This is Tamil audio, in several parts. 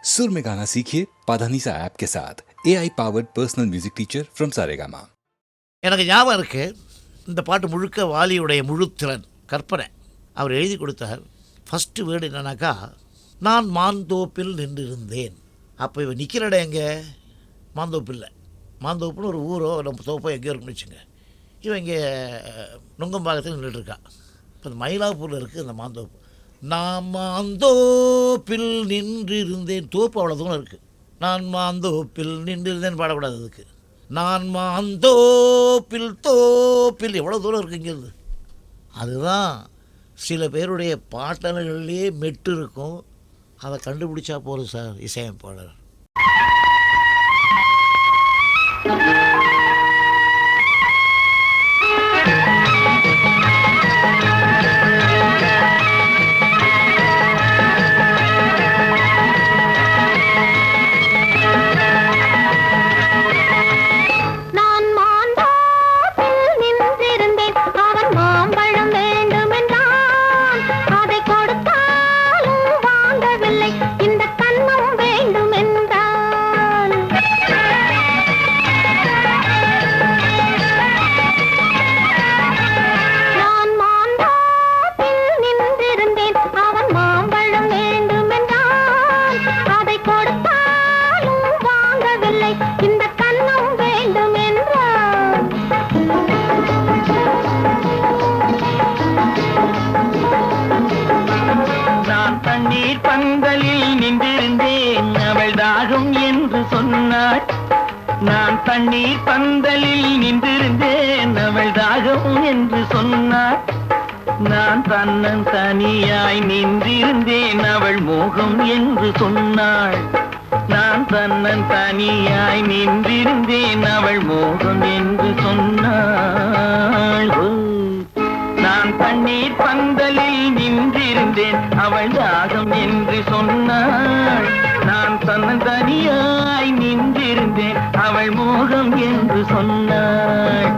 सुर में गाना सीखिए पाधानीसा ऐप के साथ AI powered personal music teacher from Saregama. எனக்கு ஞாபகம் இருக்கு, இந்த பாட்டு முழுக்க வாலியுடைய முழுத்திறன் கற்பனை. அவர் எழுதி கொடுத்தார். ஃபஸ்ட்டு வேர்டு என்னன்னாக்கா, நான் மாந்தோப்பில் நின்றிருந்தேன். அப்போ இவன் நிற்கிற இடம் எங்கே? மாந்தோப்பில்லை. மாந்தோப்புன்னு ஒரு ஊரோ நம்ம தோப்போ எங்கேயோ இருக்குன்னு வச்சுங்க. இவன் இங்கே நுங்கம்பாக்கத்தில் நின்றுட்டுருக்கான். இப்போ இந்த மயிலாப்பூரில் இருக்குது இந்த மாந்தோப்பு. நான் மாந்தோப்பில் நின்றிருந்தேன். தோப்பு அவ்வளோ தூரம் இருக்குது. நான் மாந்தோப்பில் நின்றிருந்தேன் பாடக்கூடாது. அதுக்கு நான் மாந்தோப்பில் தோப்பில் எவ்வளோ தூரம் இருக்குது இங்கேருந்து. அதுதான் சில பேருடைய பாட்டல்கள்லேயே மெட்டு இருக்கும். அதை கண்டுபிடிச்சா போதும் சார் இசையமைப்பாளர். நான் தண்ணீர் பந்தலில் நின்றிருந்தேன், அவள் தாகம் என்று சொன்னாள். நான் தன்னன் தனியாய் நின்றிருந்தேன், அவள் மோகம் என்று சொன்னாள். நான் தன்னன் தனியாய் நின்றிருந்தேன், அவள் மோகம் என்று சொன்னாள். நான் தண்ணீர் பந்தலில் நின்றிருந்தேன், அவள் தாகம் என்று சொன்னாள். நான் தன்னன் தனியாய் நின்றிருந்தேன், அவள் மோகம் என்று சொன்னாள்.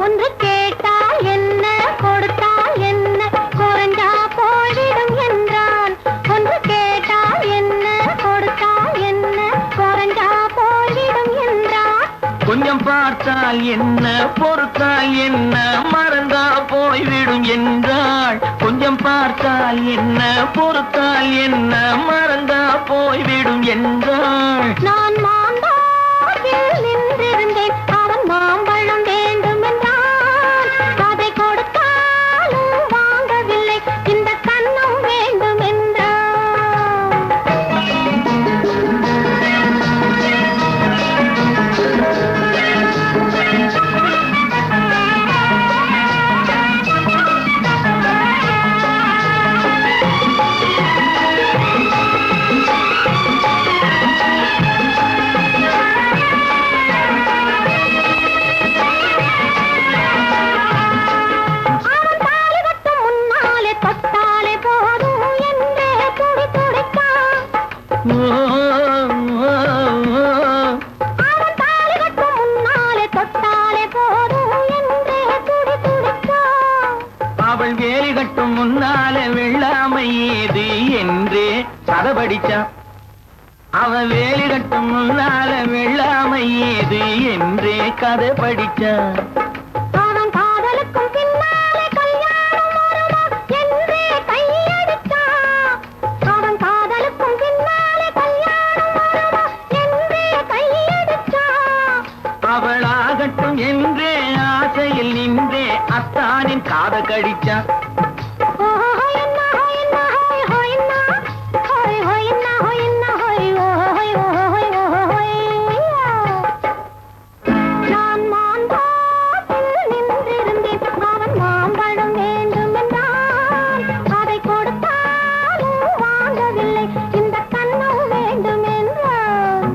ஒன்று கேட்டால் என்ன, கொடுத்தால் என்ன, குறைஞ்சா போய்விடும் என்றான். ஒன்று கேட்டால் என்ன, கொடுத்தால் என்ன, குறைஞ்சா போய்விடும் என்றான். கொஞ்சம் பார்த்தால் என்ன, பொறுத்தால் என்ன, மறந்தா போய்விடும் என்றாள். கொஞ்சம் பார்த்தால் என்ன, பொறுத்தால் என்ன, மறந்தா போய்விடும் என்றாள். நான் மாந்தோப்பில் நின்றிருந்தேன், அவன் மாம்பழம் வேண்டும் என்றான். அதை கொடுத்தாலும் வாங்கவில்லை, இந்த கன்னம் வேண்டும் என்றான். அவள் வேலி கட்டும் முன்னாலே வெள்ளாமை ஏது என்றே கதை படிச்சான். அவள் வேலி கட்டும் முன்னாலே வெள்ளாமை ஏது என்றே கதை படிச்சான். அவன் காதலுக்கும் பின்னாலே கல்யாணம் வருமா என்றே கையடிச்சான். அவன் காதலுக்கும் பின்னாலே கல்யாணம் வருமா என்றே கையடிச்சான். அவளாகட்டும் என்றே ஆசையில் நின்றே அத்தானின் காத கடிச்சான். நான் மாந்தோப்பில் நின்றிருந்தேன், அவன் மாம்பழம் வேண்டும் என்றான். அதை கொடுத்தாலும் வாங்கவில்லை, இந்த கன்னம் வேண்டும் என்றான்.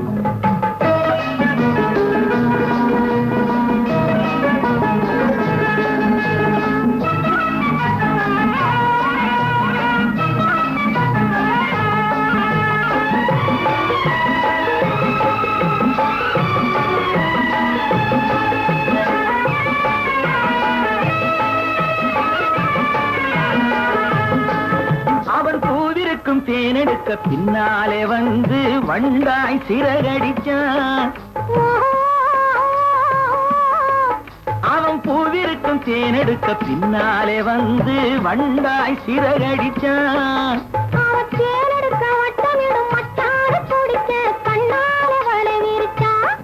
தேனெடுக்க பின்னாலே வந்து வண்டாய் சிறகடிச்சான். அவன் பூவிருக்கும் தேனெடுக்க பின்னாலே வந்து வண்டாய் சிறகடிச்சான். தேனெடுக்க வட்டமிடும் மட்டார பிடிக்க கண்ணாலே வலை விரிச்சான்.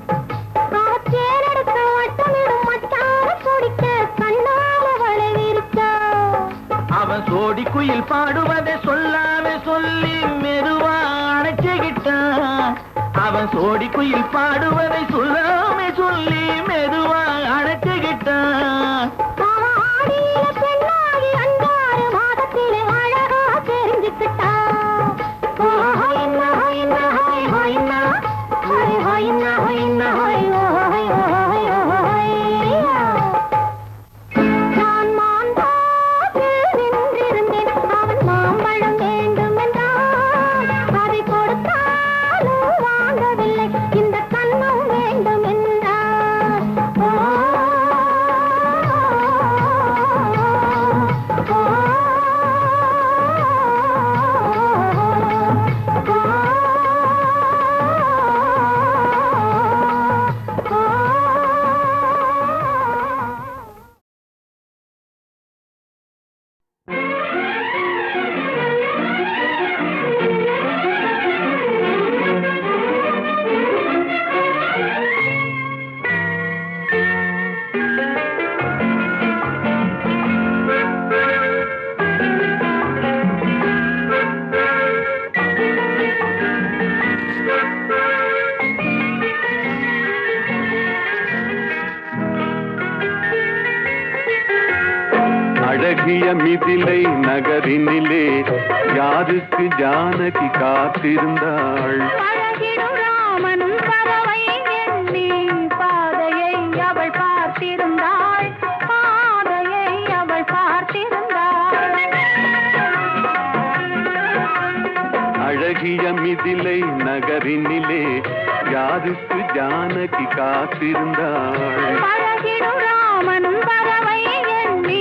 தேனெடுக்க வட்டமிடும் மட்டார பிடிக்க கண்ணாலே வலை விரிச்சான். அவன் சோடி குயில் பாடுவதை சொல்லாம சொல்லி மெதுவா அணைச்சுக்கிட்டான். அவன் சோடி குயில் பாடுவதை சொல்லாம சொல்லி மெதுவா அணைச்சுக்கிட்டான். ஆடியில பெண்ணாகி 5 மாதத்திலே அழகா தெரிஞ்சுக்கிட்டான். நான் மாந்தோப்பில் நின்றிருந்தேன். அவன் மாம்பழம் வேண்டும் என்றான். அதை கொடுத்தாலும் வாங்கவில்லை. இந்த கன்னம் வேண்டும் என்றான். அழகிய மிதிலை நகரினிலே யாருக்கு ஜானகி காத்திருந்தாள். பழகிடும் ராமன் பறவை எண்ணி பாதையை அவள் பார்த்திருந்தாள். பாதையை அவள் பார்த்திருந்தாள். அழகிய மிதிலை நகரினிலே யாருக்கு ஜானகி காத்திருந்தாள். பழகிடும் ராமன் பறவை எண்ணி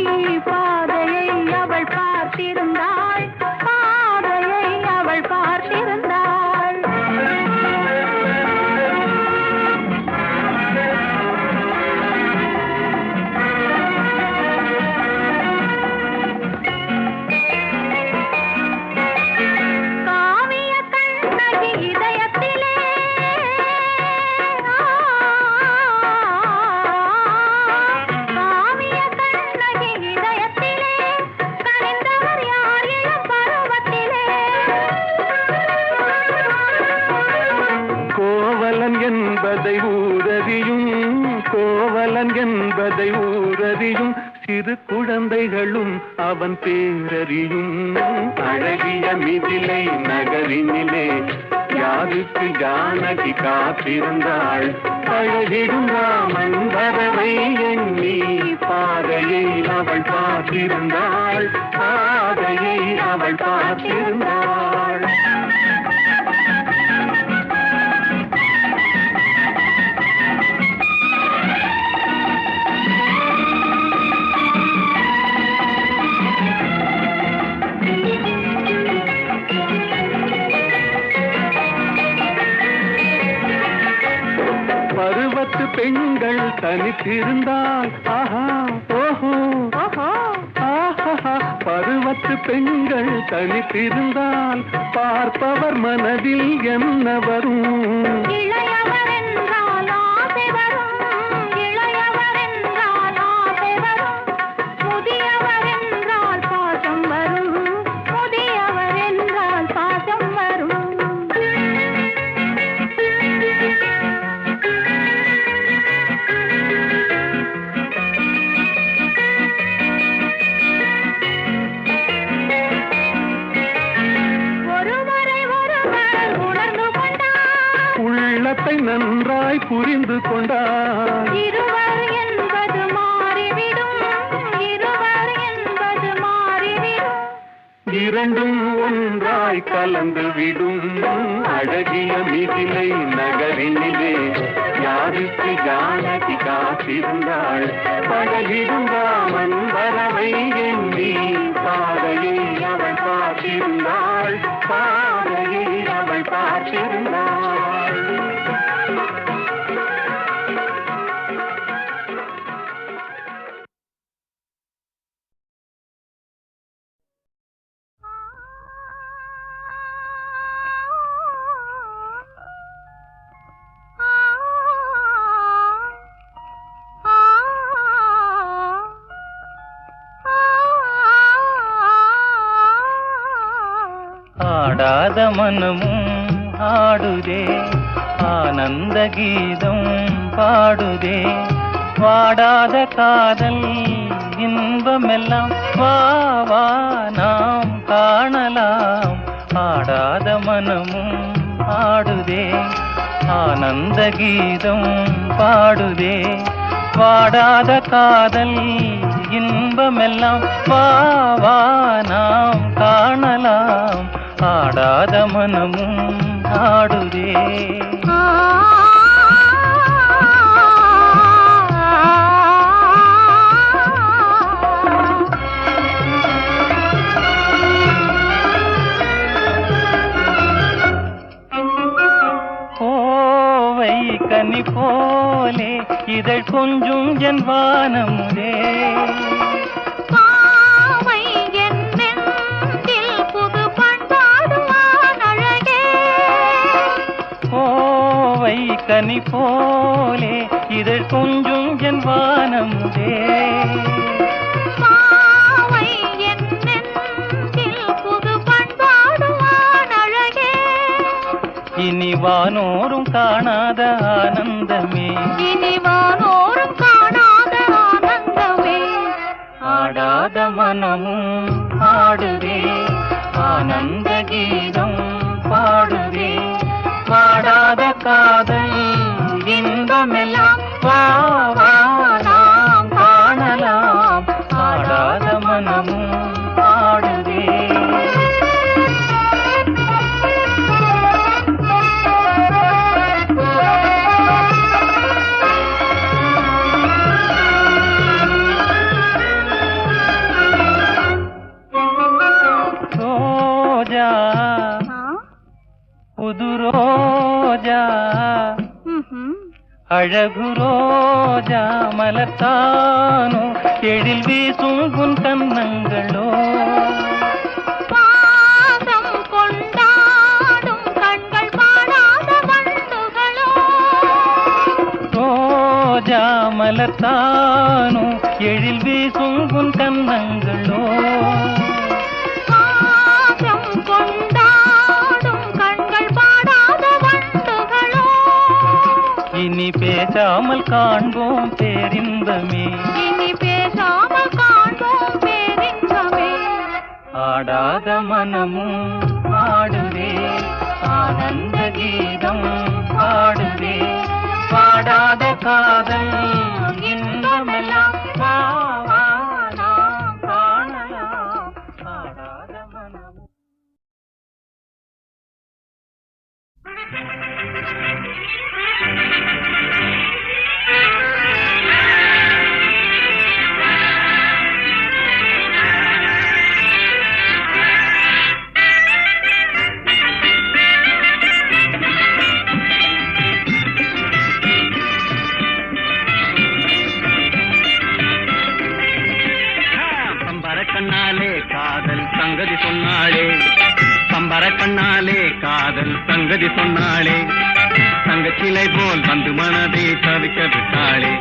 பாதையை அவள் பார்த்திருந்தாள். பாதையை அவள் பார்த்திருந்தாள். காவிய கண்ணகி இதயத்திலே காவிய கண்ணகி இதயத்திலே கனிந்தவர் யார் இளம் பருவத்திலே. கோவலன் என்பதை ஊரறியும் கோவலன் என்பதை ஊரறியும் சிறு குழந்தைகளும் அவன் பேரறியும். அழகிய மிதிலை நகரினிலே யாருக்கு ஜானகி காத்திருந்தாள். பழகிடும் ராமன் வரவை எண்ணி பாதையை அவள் பார்த்திருந்தாள். பாதையை அவள் பார்த்திருந்தாள். பருவத்து பெண்கள் தனித்திருந்தால் ஆஹா ஓஹோ ஆஹா. பருவத்து பெண்கள் தனித்திருந்தால் பார்ப்பவர் மனதில் என்ன வரும். இளையவர் என்றால் ஆசை வரும். இளையவர் என்றால் ஆசை வரும். முதியவர் என்றால் பாசம் வரும். முதியவர் என்றால் பாசம் வரும். ஒருவரை ஒருவர் உணர்ந்து கொண்டார். உள்ளத்தை நன்றாய் புரிந்து கொண்டார். இருவர் என்பது மாறிவிடும். இருவர் என்பது மாறிவிடும். இரண்டும் ஒன்றாய் கலந்து விடும் அழகிய மிதிலை நகரினிலே யாருக்கு ஜானகி காத்திருந்தாள் படகிடும் ராமன் வரவை எண்ணி பாதையை அவள் பார்த்திருந்தாள் பாதையை அவள் பார்த்திருந்தாள் ஆடாத மனமும் ஆடுதே ஆனந்த கீதம் பாடுதே வாடாத காதல் இன்பமெல்லாம் வா வா நாம் காணலாம் ஆடாத மனமும் ஆடுதே ஆனந்த கீதம் பாடுதே வாடாத காதல் இன்பமெல்லாம் வா வா நாம் காணலாம் ஆடாத மனமும் ஆடுதே கோவை கனி போலே இதழ் கொஞ்சும் என் வானமுதே கனி போலே இதழ் கொஞ்சும் என் வானமுதே இனி வானோரும் காணாத ஆனந்தமே இனி வானோரும் காணாத ஆனந்தமே ஆடாத மனமும் ஆடுதே ஆனந்த கீதம் பாடுதே வாடாத காதல் இன்பமெல்லாம் வா வா நாம் காணலாம் ஆடாத மனமும் ஆடுதே ரோஜா புது ரோஜா அழகு ரோஜா மலர்த்தானோ எழில் வீசும் உன் கன்னங்களோ பாசம் கொண்டாடும் கண்கள் பாடாத வண்டுகளோ ரோஜா மலர்த்தானோ எழில் வீசும் உன் கன்னங்களோ பாசம் கொண்டாடும் கண்கள் பாடாத வண்டுகளோ இனி பேசாமல் காண்போம் பேரின்பமே இனி பேசாமல் காண்போம் பேரின்பமே ஆடாத மனமும் ஆடுதே ஆனந்த கீதம் பாடுதே பாடாத காதல் இன்பமெல்லாம் வா வா நாம் காணலாம் ஆடாத மனமும் கண்ணாலே காதல் சங்கதி சொன்னாளே பம்பர கண்ணாலே காதல் சங்கதி சொன்னாளே தங்கச்சிலை போல் வந்து மனதை தவிக்க விட்டாளே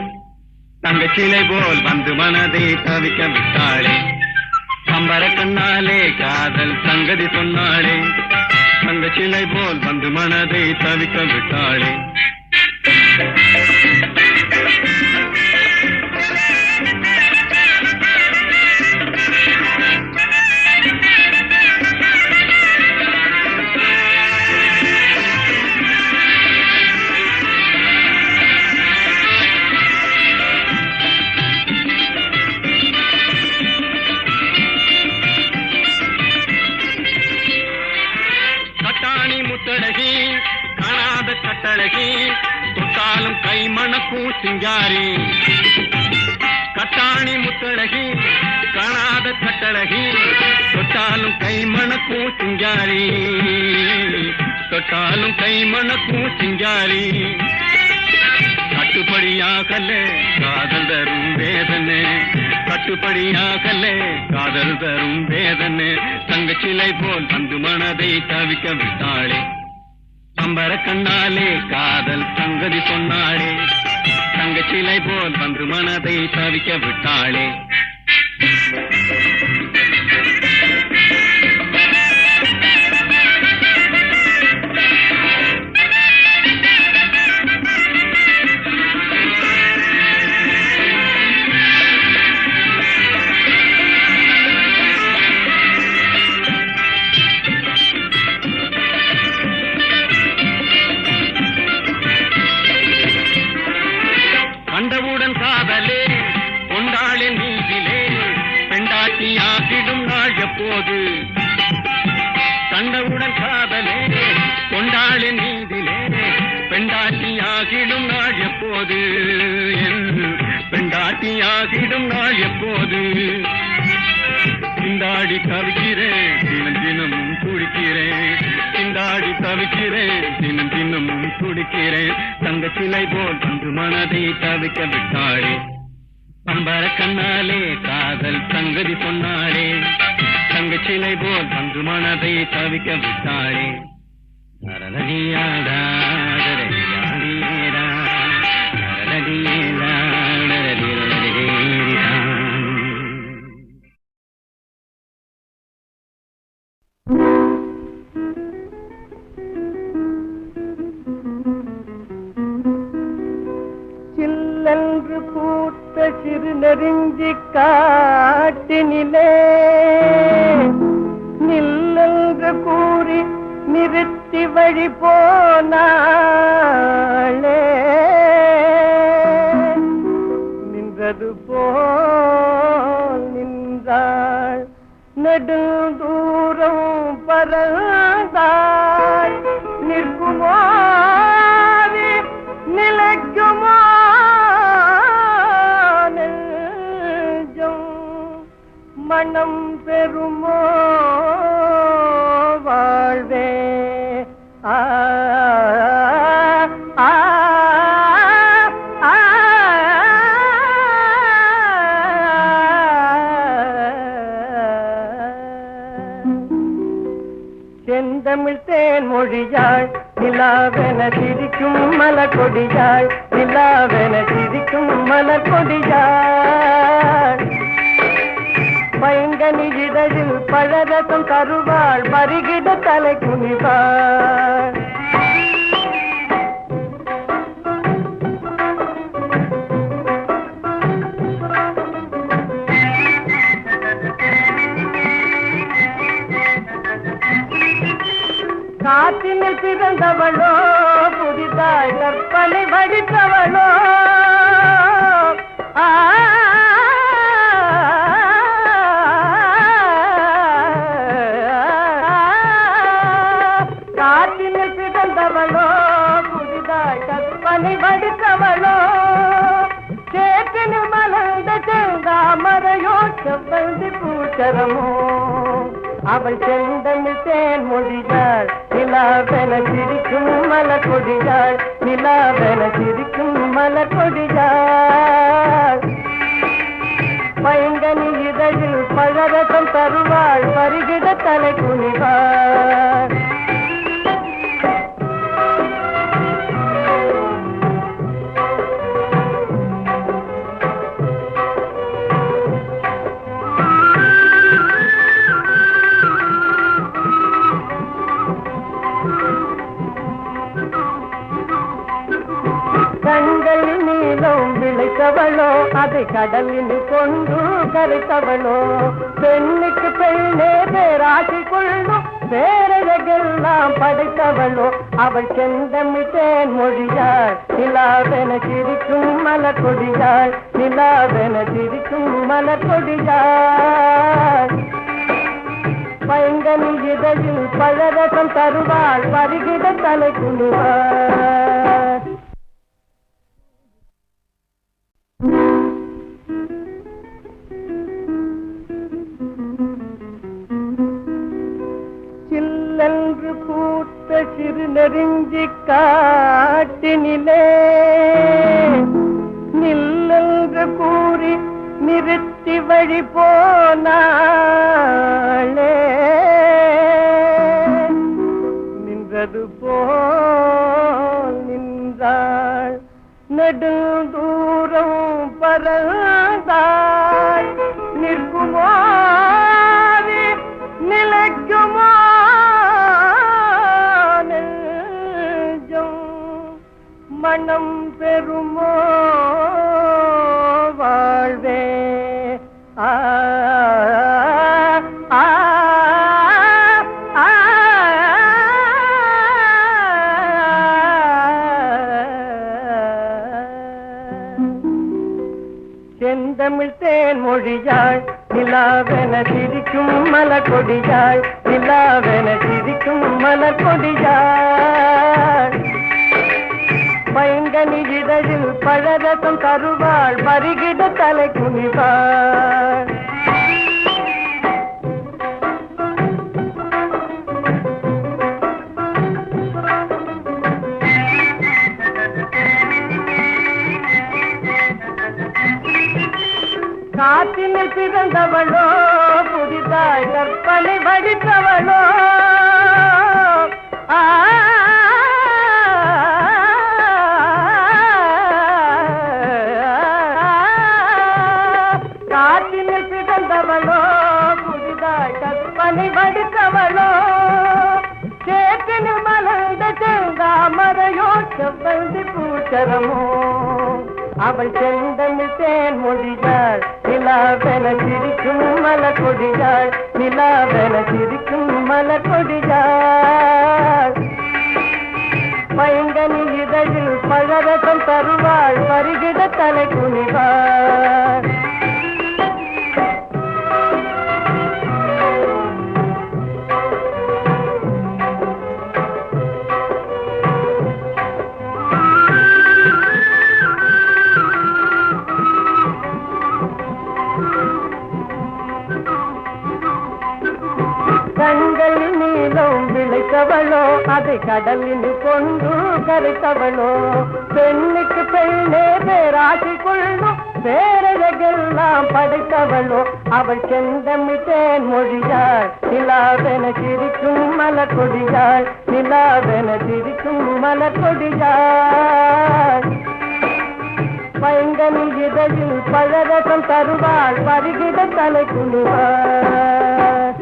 தங்கச்சிலை போல் வந்து மனதை தவிக்க விட்டாளே பம்பர கண்ணாலே காதல் சங்கதி சொன்னாளே தங்கச்சிலை போல் வந்து மனதை தவிக்க விட்டாளே தொட்டாலும் கை மணக்கும் சிங்காரி கட்டாணி முத்தழகி காணாத கட்டழகி தொட்டாலும் கை மணக்கும் சிங்காரி தொட்டாலும் கை மணக்கும் சிங்காரி கட்டுப்படியாகல காதல் தரும் வேதனை கட்டுப்படியாகல காதல் தரும் வேதனை தங்கச்சிலை போல் வந்து மனதை தவிக்க விட்டாளே பம்பர கண்ணாலே காதல் சங்கதி சொன்னாளே தங்கச்சிலை போல் வந்து மனதை தவிக்க விட்டாளே கண்டவுடன் காதலே கொண்டாளின் நீதிலே பெண்டாட்டியாகிடும் நாள் எப்போது கண்டவுடன் காதலே கொண்டாளின் நீதிலே பெண்டாட்டியாகிடும் நாள் எப்போது பெண்டாட்டியாகிடும் நாள் எப்போது திண்டாடி தவிக்கிறேன் தினம் தினமும் துடிக்கிறேன் திண்டாடி தவிக்கிறேன் தினம் தினமும் துடிக்கிறேன் தங்கச்சிலை போல் வந்து மனதை தவிக்க விட்டாளே பம்பர கண்ணாலே காதல் சங்கதி சொன்னாளே தங்கச்சிலை போல் வந்து மனதை தவிக்க விட்டாளே நரநதியாடா நரநதியாடா நரநதியாடா நரநதியாடா. சில்லென்று பூத்த சிறு நெருஞ்சி காட்டினிலே நில்லென்று கூறி நிறுத்தி வழி போனாளே நின்றது போல் நின்றாள் நெடுந்தூரம் பறந்தாள் நிற்குமோ நிலைக்குமோ நெஞ்சம் மனம் பெறுமோ வாழ்வே ஆ ஆ ஆ செந்தமிழ் தேன் மொழியாள் நிலாவென சிரிக்கும் மலர் கொடியாள் நிலாவென சிரிக்கும் மலர் கொடியாள் பைங்கனி இதழில் பழரசம் தருவாள் பருகிட தலை குனிவாள் காற்றினில் பிறந்தவளோ புதிதாய் கற்பனை வடித்தவளோ காற்றினில் பிறந்தவளோ புதிதாய் கற்பனை வடித்தவளோ சேற்றினில் மலர்ந்த செந்தாமரையோ செவ்வந்தி பூச்சரமோ அவள் செந்தமிழ் தேன் மொழியாள் நிலாவென சிரிக்கும் மலர் கொடியாள் நிலாவென சிரிக்கும் மலர் கொடியாள் பைங்கனி இதழில் பழரசம் தருவாள் பருகிட தலை குனிவாள் கண்களில் நீளம் விளைத்தவளோ அதை கடலில் கொண்டு கரைத்தவளோ பெண்ணுக்கு பெண்ணே பேராசி கொள்ளும் பேரழகெல்லாம் படைத்தவளோ அவள் செந்தமிழ் தேன் மொழியாள் நிலாவென சிரிக்கும் மலர் கொடியாள் நிலாவென சிரிக்கும் மலர் கொடியாள் பைங்கனி இதழில் பழரசம் தருவாள் பருகிட தலை குனிவாள் காட்டினிலே நில்லென்று கூறி நிறுத்தி வழி போனாளே நின்றது போல் நின்றாள் நெடுந்தூரம் பறந்தாள் நிற்குமோ நிலைக்குமோ நெஞ்சம் மனம் பெறுமோ வாழ்வே ஆ ஆ செந்தமிழ் தேன் மொழியாள் நிலாவென சிரிக்கும் மலர் கொடியாள் நிலாவென சிரிக்கும் மலர் கொடியாள் பைங்கனி இதழில் பழரசம் தருவாள் பருகிட தலை குனிவாள் காற்றினில் பிறந்தவளோ புதிதாய் கற்பனை வடித்தவளோ காற்றினில் பிறந்தவளோ புதிதாய் கற்பனை வடித்தவளோ சேற்றினில் மலர்ந்த செந்தாமரையோ செவ்வந்தி பூச்சரமோ அவள் செந்தமிழ் தேன் மொழியாள் நிலாவென சிரிக்கும் மலர் கொடியாள் நிலாவென சிரிக்கும் மலர் கொடியாள் பைங்கனி இதழில் பழரசம் தருவாள் பருகிட தலை குனிவாள் கண்கள் நீளம் விளைத்தவளோ அதை கடலில் கொண்டு கரைத்தவளோ பெண்ணுக்கு பெண்ணே பேராசி கொள்ளும் பேரழகெல்லாம் படைத்தவளோ அவள் செந்தமிழ் தேன் மொழியாள் நிலாவென சிரிக்கும் மலர் கொடியாள் நிலாவென சிரிக்கும் மலர் கொடியாள் பைங்கனி இதழில் பழரசம் தருவாள் பருகிட தலை குனிவாள்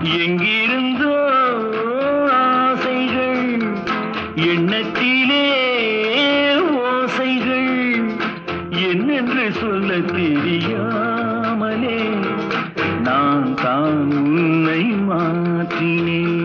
எங்கிருந்தோ ஆசைகள் எண்ணத்திலே ஓசைகள் என்னென்று சொல்ல தெரியாமலே தான் உன்னை மாற்றினேன்.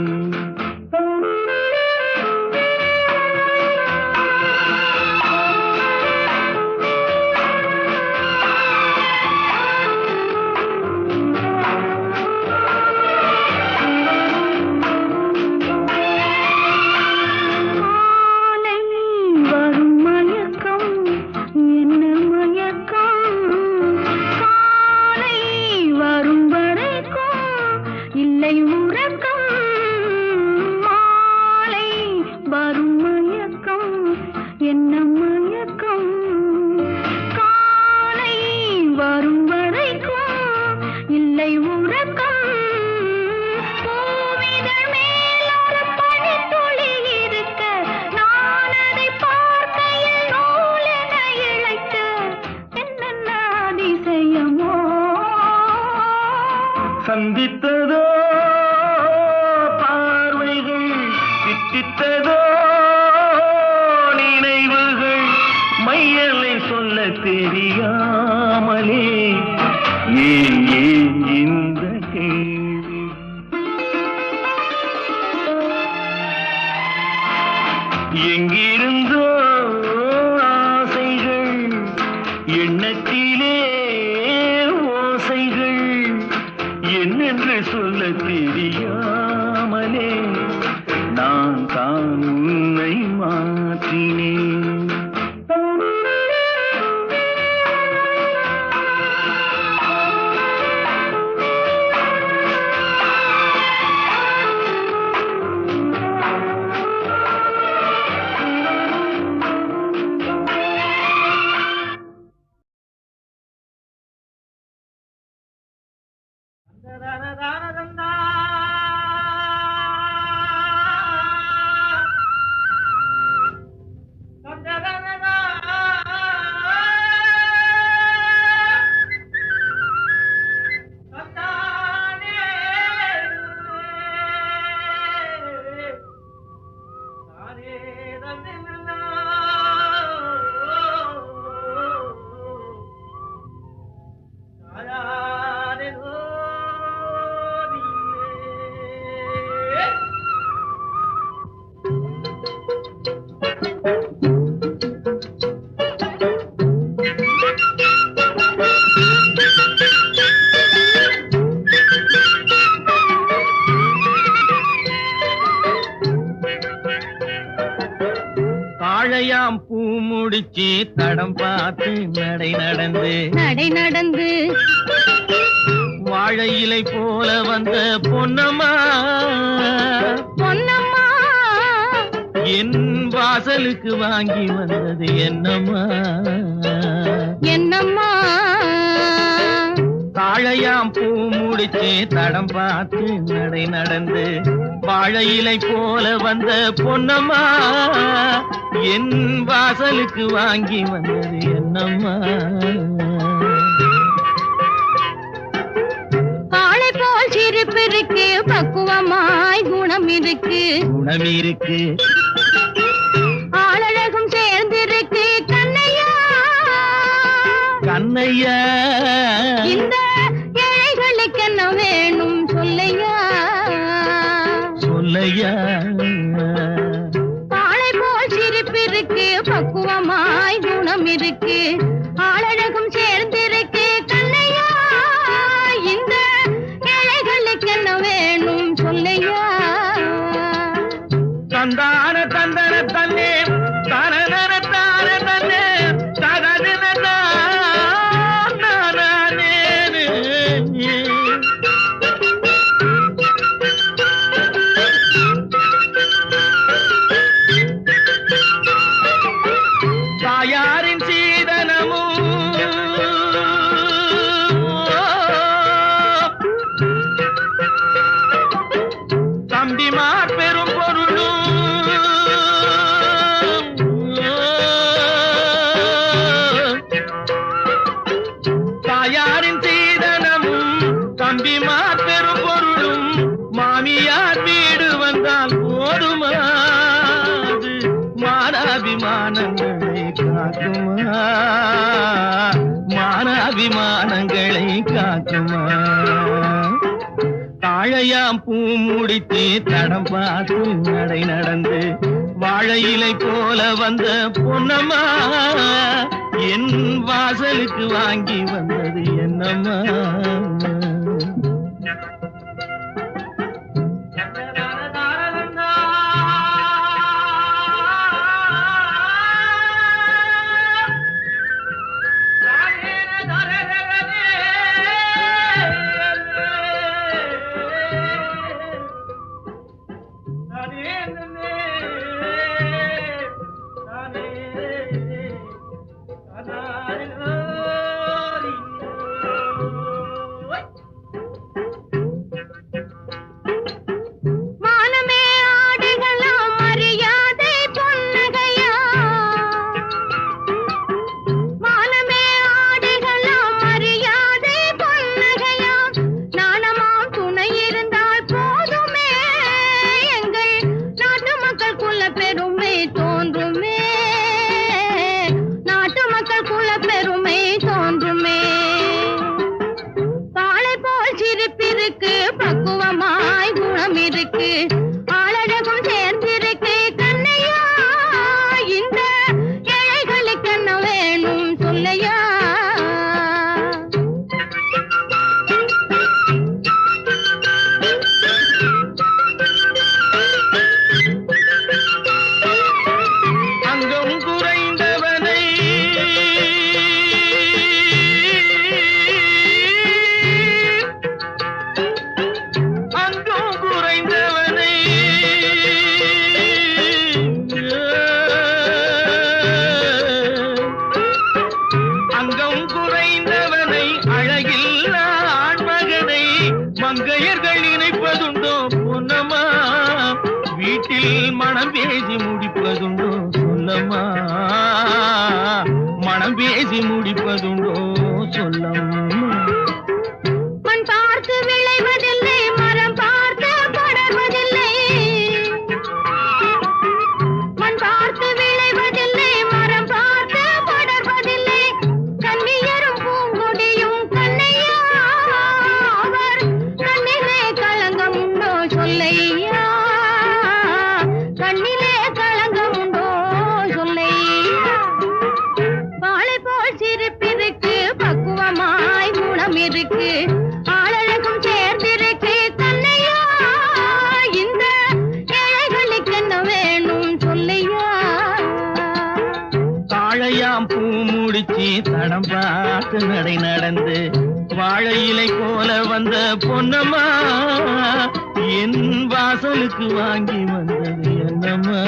சந்தித்ததோ பார்வைகள், சித்தித்ததோ நினைவுகள், மையலை சொல்ல தெரியாமலே ஏன் ஏன் இந்த கேள்வி? எங்கிருந்தோ ஆசைகள், எண்ணத்திலே ஓசைகள், என்னென்று சொல்ல தெரியாமலே நான் தான் உன்னை மாற்றினேன். தாழையாம் பூ முடிச்சு தடம் பார்த்து நடை நடந்து வாழை இலை போல வந்த பொன்னம்மா என் வாசலுக்கு வாங்கி வந்தது என்னம்மா தாழையாம் பூ முடிச்சு தடம் பார்த்து நடை நடந்து வாழை இலை போல வந்த பொன்னம்மா என் வாசலுக்கு வாங்கி வந்தது என்னம்மா? காளை போல் சிரிப்பு இருக்கு, பக்குவமாய் குணம் இருக்கு, ஆளழகும் சேர்ந்திருக்கு கண்ணையா இந்த ஏழைகளுக்கு என்ன வேணும் சொல்லையா காளை போல் சிரிப்பு இருக்கு, பக்குவமாய் குணம் இருக்கு, ஆளழகும் சேர்ந்திருக்கு கண்ணையா இந்த ஏழைகளுக்கு என்ன வேணும் சொல்லையா? தந்தான தந்தன தன்னே தனதன தான தன்னே தனதன தாயாரின் சீதனமும் தம்பிமார் பெரும் பொருளும் தாயாரின் சீதனமும் தம்பிமார் பெரும் பொருளும் மாமியார் வீடு வந்தால் போதுமா மானாபிமானங்களை காக்குமா மானாபிமானங்களை காக்குமா? தாழையாம் பூ முடித்து தடம் பார்த்து நடை நடந்து வாழை இலை போல வந்த பொன்னம்மா என் வாசலுக்கு வாங்கி வந்தது என்னம்மா மங்கையர்கள் நினைப்பதுண்டோ பொன்னம்மா வீட்டில் மனம் பேசி முடிப்பதுண்டோ சொல்லம்மா மனம் பேசி முடிப்பதுண்டோ சொல்லம்மா மண் பார்த்து விளைவதில்லை மரம் பார்த்து படர்வதில்லை மண் பார்த்து விளைவதில்லை மரம் பார்த்து படர்வதில்லை கண்ணியரும் பூங்கொடியும் கண்ணையா அவர் கண்ணிலே களங்கம் உண்டோ சொல்லையா கண்ணிலே களங்கம் உண்டோ சொல்லையா வாழை போல் சிரிப்பிருக்கு பக்குவமாய் குணம் இருக்கு ஆளழகும் சேர்ந்திருக்கு கண்ணையா இந்த ஏழைகளுக்கு என்ன வேணும் சொல்லையா தாழையாம் பூ முடிச்சு தடம் பார்த்து நடை நடந்து வாழை இலை போல வந்த பொன்னம்மா என் வாசலுக்கு வாங்கி வந்தது என்னம்மா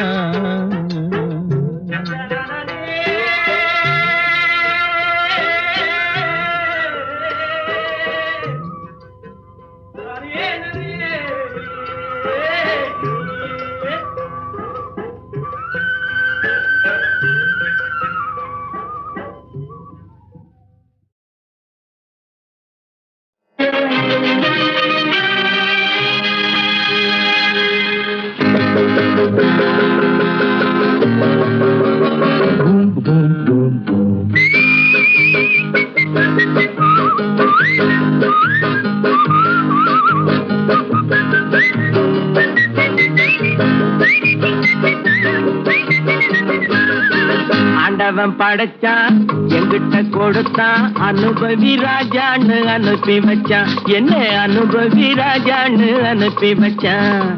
ஆண்டவன் படைச்சான் எங்கிட்ட கொடுத்தான் அனுபவி ராஜான்னு அனுப்பி வச்சான் என்ன அனுபவி ராஜான்னு அனுப்பி வச்சான்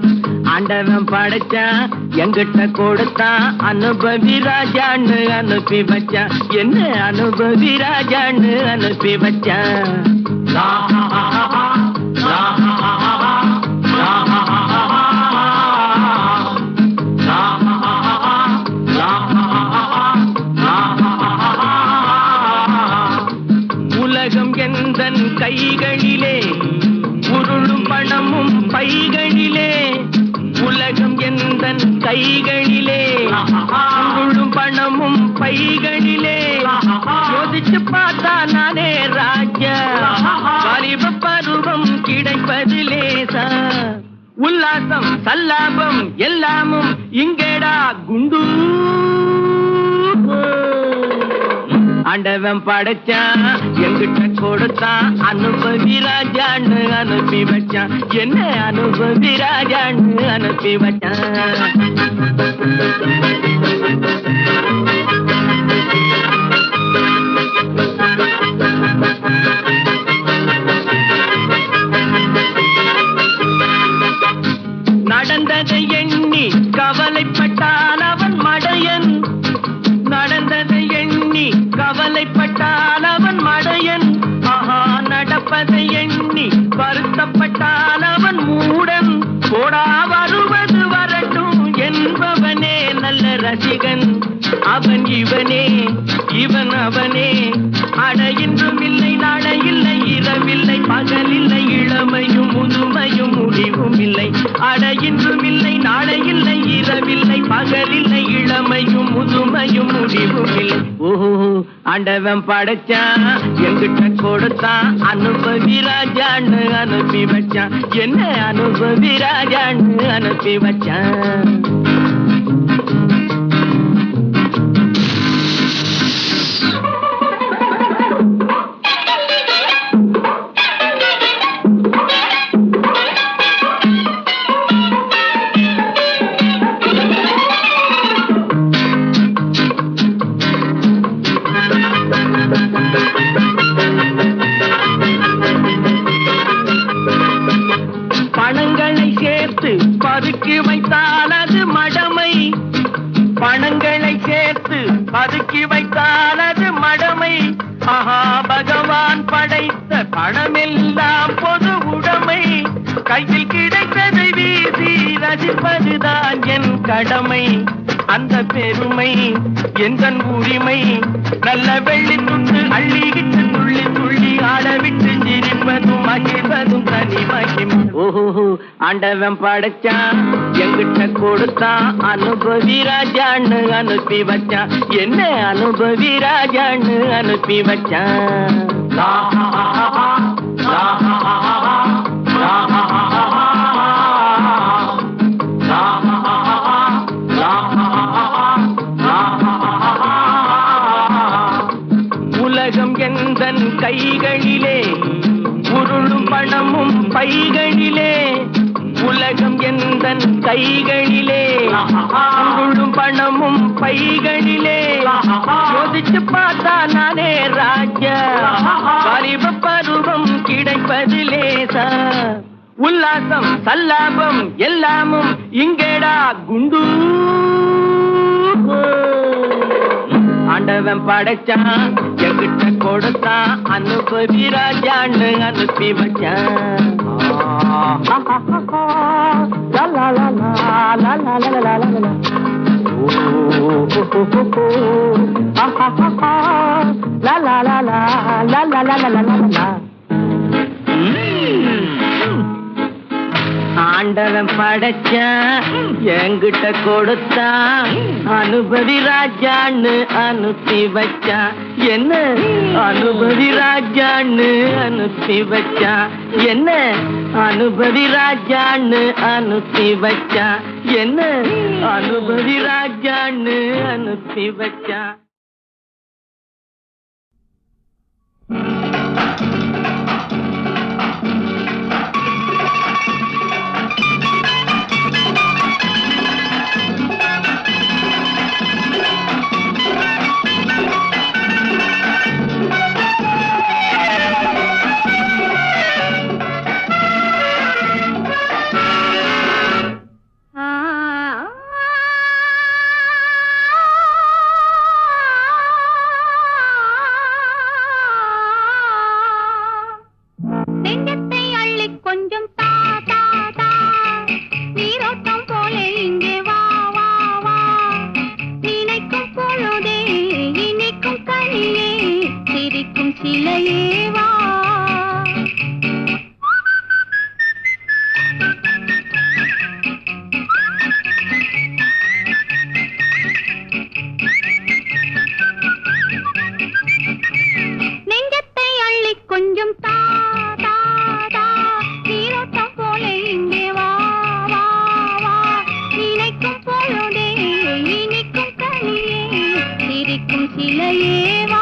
ஆண்டவன் படைச்சான் எங்கிட்ட கொடுத்தான் அனுபவி ராஜான்னு அனுப்பி வச்சான் என்ன அனுபவி ராஜான்னு அனுப்பி வச்சான் உலகம் எந்தன் கைகளிலே உருளும் பணமும் பைகளிலே உலகம் எந்தன் கைகளிலே உருளும் பணமும் பைகளிலே யோசிச்சு பார்த்தா நானே ராஜா வாலிப பருவம் கிடைப்பது லேசா உல்லாசம் சல்லாபம் எல்லாமும் இங்கேடா குண்டு ஆண்டவன் படைச்சான் எங்கிட்ட கொடுத்தான் அனுபவி ராஜான்னு அனுப்பி வச்சான் என்ன அனுபவி ராஜான்னு அனுப்பி வச்சான் நடந்ததை எண்ணி கவலைப்பட்டான் அவன் மடையன் நடந்ததை எண்ணி கவலைப்பட்டான் அவன் மடையன் ஆஹா நடப்பதை எண்ணி வருத்தப்பட்டான் அவன் மூடன் போடா வருவது வரட்டும் என்பவனே நல்ல ரசிகன் அவன் இவனே இவன் அவனே அட இன்றும் இல்லை நாளை இல்லை இரவில்லை பகலில்லை இளமையும் முதுமையும் முடிவும் இல்லை அட இன்றும் இல்லை நாளை இல்லை இரவில்லை பகலில்லை இளமையும் முதுமையும் முடிவும் இல்லை ஓஹோ ஆண்டவன் படைச்சான் எங்கிட்ட கொடுத்தான் அனுபவி ராஜான்னு அனுப்பி வச்சான் என்ன அனுபவி ராஜான்னு அனுப்பி வச்சான் பணங்களை சேர்த்து பதுக்கி வைத்தால் அது மடமை பணங்களை சேர்த்து பதுக்கி வைத்தால் அது மடமை ஆஹா பகவான் படைத்த பணமெல்லாம் பொது உடைமை கையில் கிடைத்ததை வீசி ரசிப்பதுதான் என் கடமை அந்த பெருமை எந்தன் உரிமை நல்ல வெள்ளி துண்டு அள்ளிக்கிட்டு துள்ளி துள்ளி ஆடவிட்டு சிரிப்பதும் மகிழ்வதும் தனி மகிமை ஓஹோ ஆண்டவன் படைச்சான் எங்கிட்ட கொடுத்தான் அனுபவி ராஜான்னு அனுப்பி வச்சான் என்ன அனுபவி ராஜான்னு அனுப்பி வச்சான் உலகம் எந்தன் கைகளிலே உருளும் பணமும் பைகளிலே உலகம் எந்தன் கைகளிலே உருளும் பணமும் பைகளிலே யோசிச்சு பார்த்தா நானே ராஜா வாலிப பருவம் கிடைப்பது லேசா உல்லாசம் சல்லாபம் எல்லாமும் இங்கேடா குண்டு ஆண்டவன் படைச்சான் எங்கிட்ட கொடுத்தான் அனுபவி ராஜான்னு அனுப்பி வச்சான் ஆண்டவன் படைச்சான் எங்கிட்ட கொடுத்தான் அனுபவி ராஜான்னு அனுப்பி வச்சான் என்ன அனுபவி ராஜான்னு அனுப்பி வச்சான் என்ன அனுபவி ராஜான்னு அனுப்பி வச்சான் என்ன அனுபவி ராஜான்னு அனுப்பி வச்சான் சிலையே வா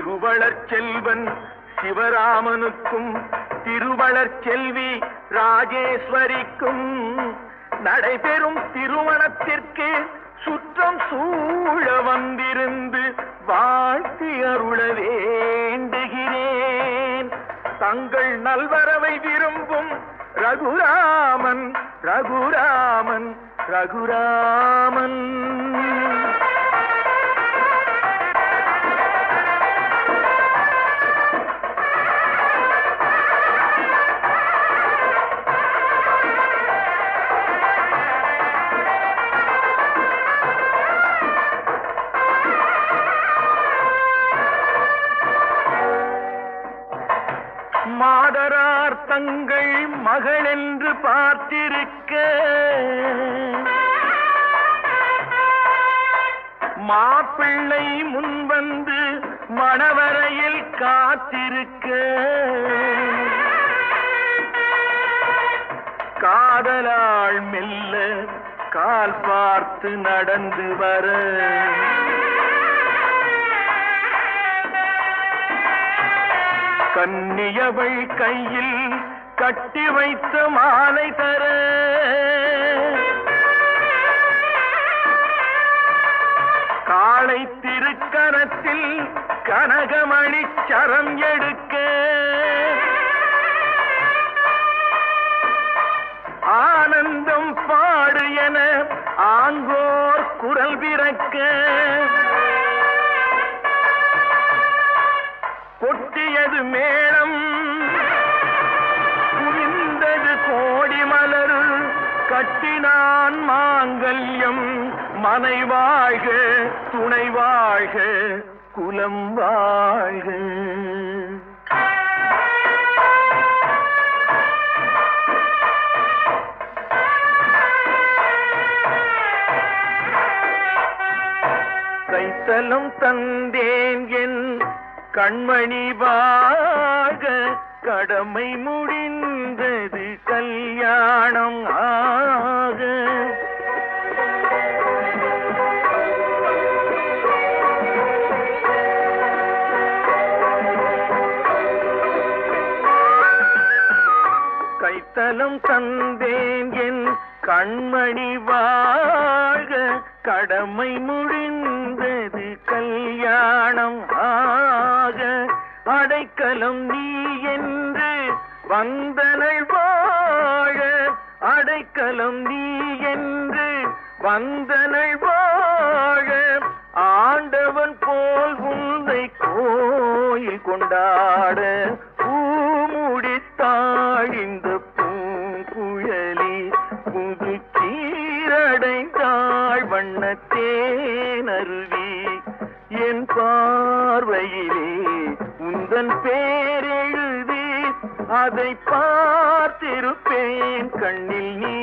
திருவளர் செல்வன் சிவராமனுக்கும் திருவளர் செல்வி ராஜேஸ்வரிக்கும் நடைபெறும் திருமணத்திற்கு சுற்றம் சூழ வந்திருந்து வாழ்த்தி அருள வேண்டுகிறேன். தங்கள் நல்வரவை விரும்பும் ரகுராமன் ரகுராமன் ரகுராமன். மாதரார் தங்கள் மகள் என்று பார்த்திருக்க மாப்பிள்ளை முன்வந்து மணவரையில் காத்திருக்க காதலாள் மெல்ல கால் பார்த்து நடந்து வர கன்னியவள் கையில் கட்டி வைத்த மாலை தர காளை திருக்கரத்தில் கனகமணி சரம் எடுக்க ஆனந்தம் பாடு என ஆங்கோர் குரல் பிறக்க கொட்டியது மேளம் குவிந்தது கோடி மலர் கட்டினான் மாங்கல்யம் மனை வாழ்க துணை வாழ்க குலம் வாழ்க. கைத்தலம் தந்தேன் என் கண்மணி வாழ கடமை முடிந்தது கல்யாணம் ஆக. கைத்தலம் தந்தேன் என் கண்மணி வாழ கடமை முடிந்தது கல்யாணம் ஆக. அடைக்கலம் நீ என்று வந்தனள் வாழ அடைக்கலம் நீ என்று வந்தனள் வாழ ஆண்டவன் போல் உன்னை கோயில் கொண்டாட பூமுடித்தாள் இந்த பூங்குழலி புது சீரடைந்தாள் வண்ணத்தேனருவி என் பார்வையிலே உந்தன் பேரெழுதி அதை பார்த்திருப்பேன் கண்ணில் நீ